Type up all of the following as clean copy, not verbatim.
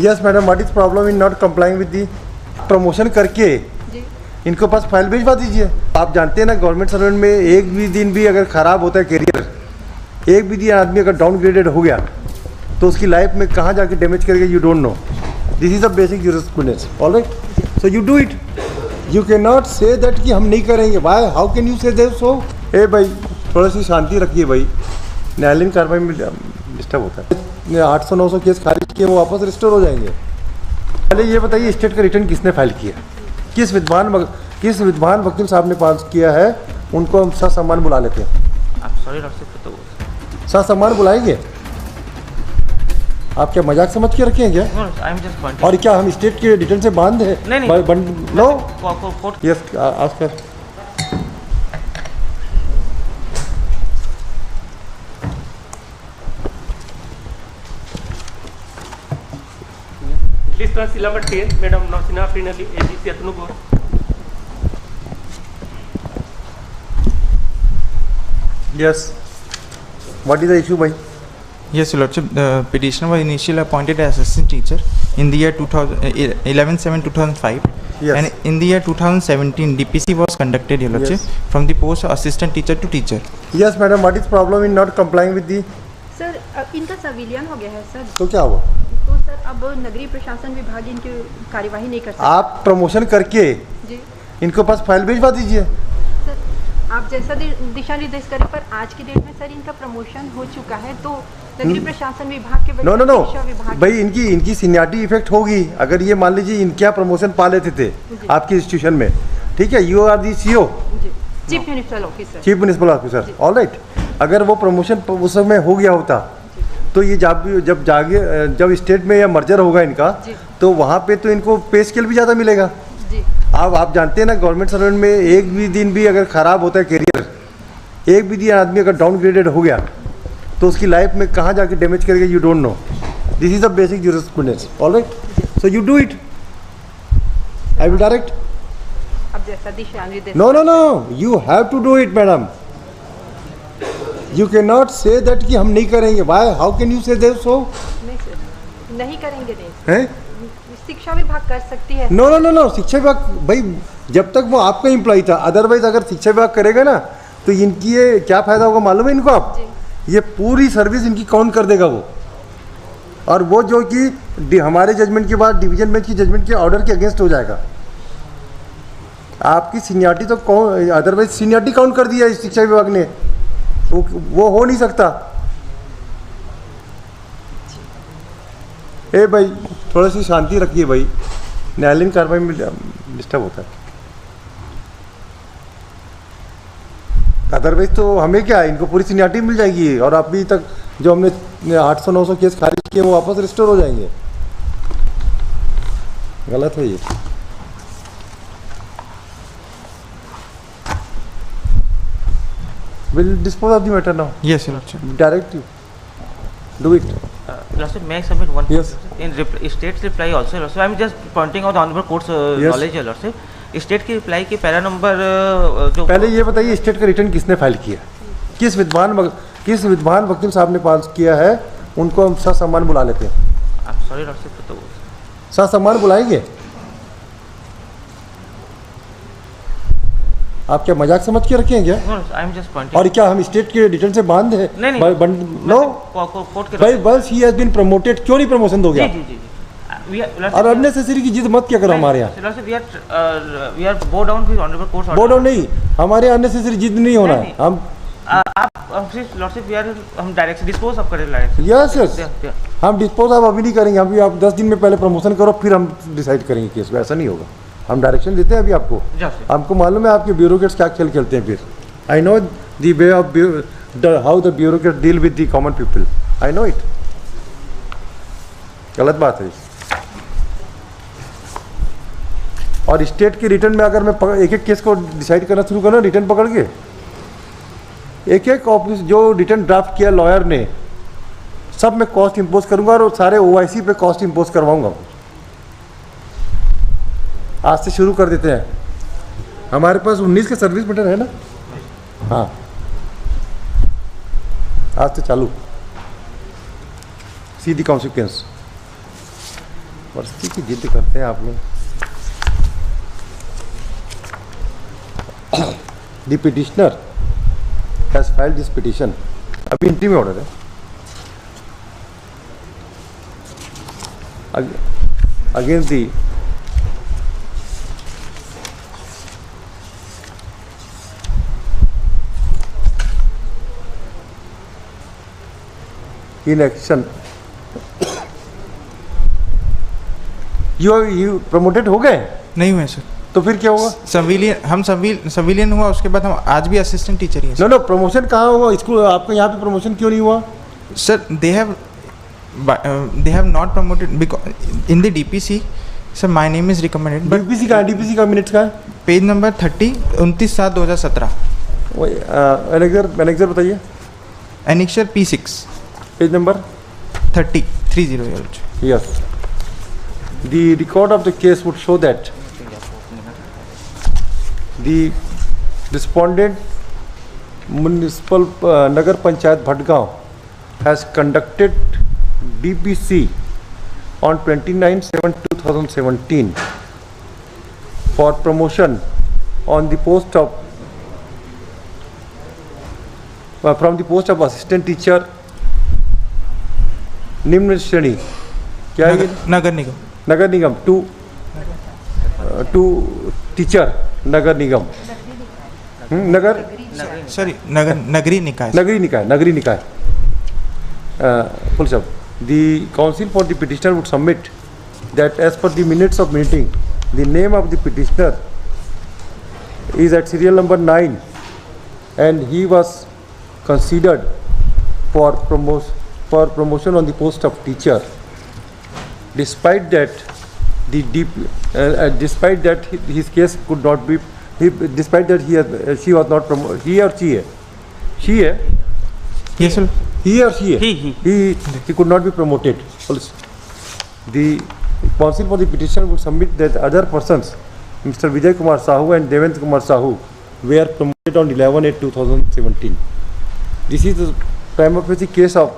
Yes madam, what is problem in not complying with the promotion करके इनको पास file भिजवा दीजिए। आप जानते हैं ना, गवर्नमेंट सर्वेंट में एक भी दिन भी अगर ख़राब होता है करियर, एक भी दिन आदमी अगर डाउनग्रेडेड हो गया तो उसकी लाइफ में कहाँ जाके डैमेज करेगा, you don't know. This is a basic jurisprudence, alright, so you do it. You can not say that कि हम नहीं करेंगे। Why, how can you say that? So ए भाई, थोड़ा सी शांति रखिए भाई, न्यायालयीन कार्रवाई में डिस्टर्ब होता है। 800-900 केस खारिज किए, वो वापस रिस्टोर हो जाएंगे। पहले ये बताइए, स्टेट का रिटर्न किसने फाइल किया? किस विद्वान वकील साहब ने पास किया है? उनको हम ससम्मान बुला लेते हैं। आप सॉरी डॉक्टर, तो ससम्मान बुलाएंगे? आप क्या मजाक समझ के रखे हैं क्या? I am just pointing. और क्या हम स्टेट के रिटर्न से बांध है? नहीं। No, court. Yes, Oscar. List was number 10, Madam Nausina Prinali, AGC Atnugo. Yes. What is the issue, bhai? Yes, Your Lordship. The petitioner was initially appointed as assistant teacher in the year 11/7/2005, Yes. and in the year 2017, DPC was conducted, Your Lordship, Yes. from the post of assistant teacher to teacher. Yes, madam. What is problem in not complying with the? Sir, इनका संविलियन हो गया है sir. तो क्या हुआ? तो sir अब नगरीय प्रशासन विभाग इनकी कार्यवाही नहीं कर सकता। आप प्रमोशन करके जी इनको पास फाइल भिजवा दीजिए। सर, आप जैसा दिशा निर्देश करें, पर आज की डेट में सर इनका प्रमोशन हो चुका है, तो नगरीय प्रशासन विभाग के नो नो नो शिक्षा विभाग भाई, इनकी सीनियरिटी इफेक्ट होगी। अगर ये मान लीजिए इनके यहाँ प्रमोशन पा लेते थे आपकी इंस्टीट्यूशन में, ठीक है, you are the CEO, chief municipal officer, chief municipal officer, alright. अगर वो प्रमोशन उस समय हो गया होता तो ये जब स्टेट में या मर्जर होगा इनका, तो वहाँ पे तो इनको पे स्केल भी ज़्यादा मिलेगा। जी आप जानते हैं ना, गवर्नमेंट सर्वेंट में एक भी दिन भी अगर ख़राब होता है करियर, एक भी दिन आदमी अगर डाउनग्रेडेड हो गया तो उसकी लाइफ में कहाँ जाके डैमेज करेगा, you don't know. This is a basic jurisprudence, alright, so you do it. I will direct. अब जैसा दिशा निर्देश। No no no, you have to do it madam. You can not say that कि हम नहीं करेंगे। Why, how can you say that? So नहीं sir, नहीं करेंगे नहीं। हैं? शिक्षा विभाग कर सकती है। नो नो नो नो, शिक्षा विभाग भाई जब तक वो आपका एम्प्लॉय था, अदरवाइज अगर शिक्षा विभाग करेगा ना तो इनकी ये क्या फ़ायदा होगा मालूम है इनको? आप ये पूरी सर्विस इनकी काउंट कर देगा वो, और वो जो कि हमारे जजमेंट के बाद डिवीजन बेंच की जजमेंट के ऑर्डर के अगेंस्ट हो जाएगा। आपकी सीनियरिटी तो कौन, अदरवाइज सीनियरिटी काउंट कर दिया इस शिक्षा विभाग ने, वो हो नहीं सकता। ए भाई, थोड़ा सी शांति रखिए भाई, न्यायालयीन कार्रवाई में डिस्टर्ब होता है। अदरवाइज तो हमें क्या, इनको पूरी सीनियरिटी मिल जाएगी, और अभी तक जो हमने 800-900 केस खारिज किए वो वापस रिस्टोर हो जाएंगे। गलत है ये। Will dispose of the matter now. Yes, Your Lordship. Direct you. Do it. Lordship, may I submit one? Yes. In state's reply also, Lordship, I am just pointing out the honorable court's Yes. knowledge, Lordship. State की reply की para number जो पहले ये बताइए, state का return किसने file किया? किस विद्वान वकील साहब ने पास किया है? उनको हम ससम्मान बुला लेते हैं। आप सॉरी डॉक्टर, तो ससम्मान बुलाएंगे? आप क्या मजाक समझ के रखे हैं क्या? I am just pointing. और क्या हम स्टेट के रिटर्न से बांध है? नहीं। नो, कोर्ट के भाई बस ही हैज बीन प्रमोटेड, क्यों नहीं प्रमोशन दोगे? जी। और अननेसेसरी की जिद मत क्या करो हमारे यहाँ। We are bow down with honourable court order. Bow down नहीं, हमारे अननेसेसरी जिद नहीं होना है। हम हम डायरेक्ट डिस्पोज ऑफ करें। यस हम डिस्पोज ऑफ अभी नहीं करेंगे। अभी आप 10 दिन में पहले प्रमोशन करो, फिर हम डिसाइड करेंगे केस को। ऐसा नहीं होगा, हम डायरेक्शन देते हैं अभी आपको। हमको मालूम है आपके ब्यूरोक्रेट्स क्या खेल खेलते हैं। फिर I know the way of how the bureaucrat deal with the common people, I know it. गलत बात है। और स्टेट के रिटर्न में अगर मैं एक एक केस को डिसाइड करना शुरू करूँ, रिटर्न पकड़ के एक एक ऑफिस जो रिटर्न ड्राफ्ट किया लॉयर ने, सब में कॉस्ट इम्पोज करूंगा और सारे OIC पे कॉस्ट इम्पोज करवाऊंगा। आज से शुरू कर देते हैं। हमारे पास 19 के सर्विस बटन है ना? हाँ, आज से चालू। See the consequence. वर्षी की जिद करते हैं आप लोग। The petitioner has filed this petition, अभी इंटीम ऑर्डर है, against the in action you promoted हो गए? नहीं हुए सर, तो फिर क्या होगा? सिविलियन हुआ, उसके बाद हम आज भी असिस्टेंट टीचर ही हैं। नो प्रमोशन कहाँ हुआ? स्कूल आपको यहाँ पे प्रमोशन क्यों नहीं हुआ? Sir they have not promoted because in the DPC. Sir my name is recommended but DPC का मिनट्स का है? Page number 30 29/7/2017। एनेक्सर बताइए। Annexure P6 page number 30 yes. The record of the case would show that the respondent municipal Nagar Panchayat Bhatgaon has conducted DPC on 29/7/2017 for promotion on the post of from the post of assistant teacher निम्न श्रेणी, क्या है? नगर निगम to teacher नगर निगम, नगरी निकाय full stop. The counsel for the petitioner would submit that as per the minutes of meeting, the name of the petitioner is at serial number 9 and he was considered for promotion on the post of teacher. Despite that, despite that his case could not be, despite that she was not promoted, he or she है, yes sir, he could not be promoted. The counsel for the petitioner would submit that other persons, Mr. Vijay Kumar Sahu and Devendra Kumar Sahu, were promoted on 11/8/2017. This is the prima facie case of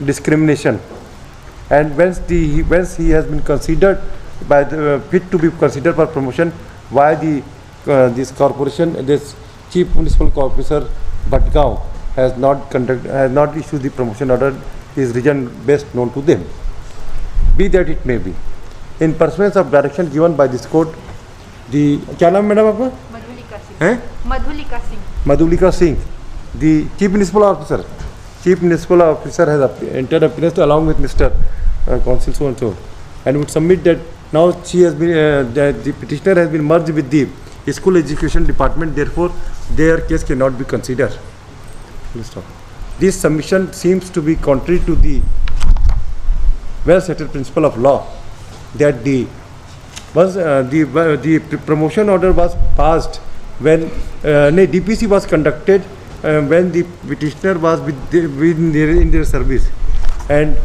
discrimination, and once he has been considered by the fit to be considered for promotion, why this corporation, this chief municipal officer Bhatgaon has not issued the promotion order is reason best known to them. Be that it may be, in pursuance of direction given by this court, the क्या नाम madam आपका? Madhulika Singh, the chief municipal officer has entered appearance along with Mr. Counsel so and so, and would submit that now she has been that the petitioner has been merged with the school education department, therefore their case cannot be considered. This submission seems to be contrary to the well settled principle of law that the promotion order was passed when DPC was conducted when the petitioner was in their service, and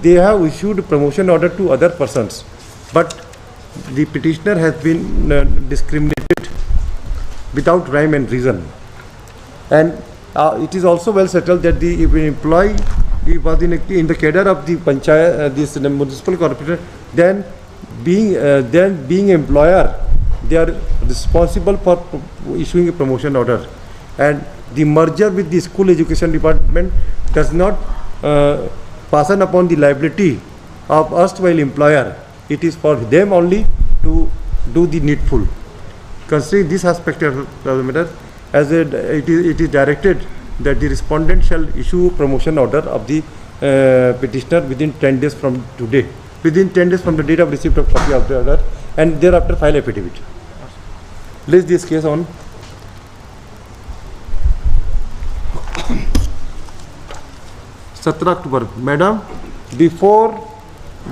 they have issued promotion order to other persons, but the petitioner has been discriminated without rhyme and reason. And it is also well settled that the employee was in the cadre of the panchayat, this municipal corporation, then being employer, they are responsible for issuing a promotion order, and the merger with the school education department does not fasten upon the liability of erstwhile employer. It is for them only to do the needful. Considering this aspect of the matter, as it is directed that the respondent shall issue promotion order of the petitioner within 10 days from today, within 10 days from the date of receipt of copy of the order, and thereafter file affidavit. Place this case on 17 October. Madam, before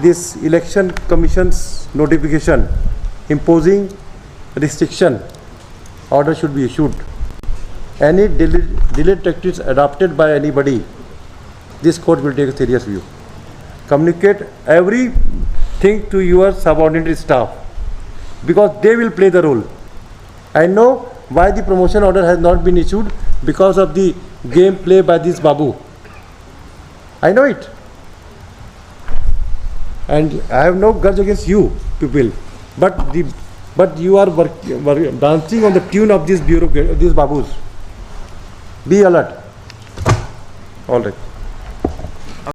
this election commission's notification imposing restriction order should be issued, any delayed tactics adopted by anybody, this court will take a serious view. Communicate everything to your subordinate staff, because they will play the role. I know why the promotion order has not been issued, because of the game play by this Babu. I know it. and I have no grudge against you people, but you are dancing on the tune of these babus. Be alert. All right.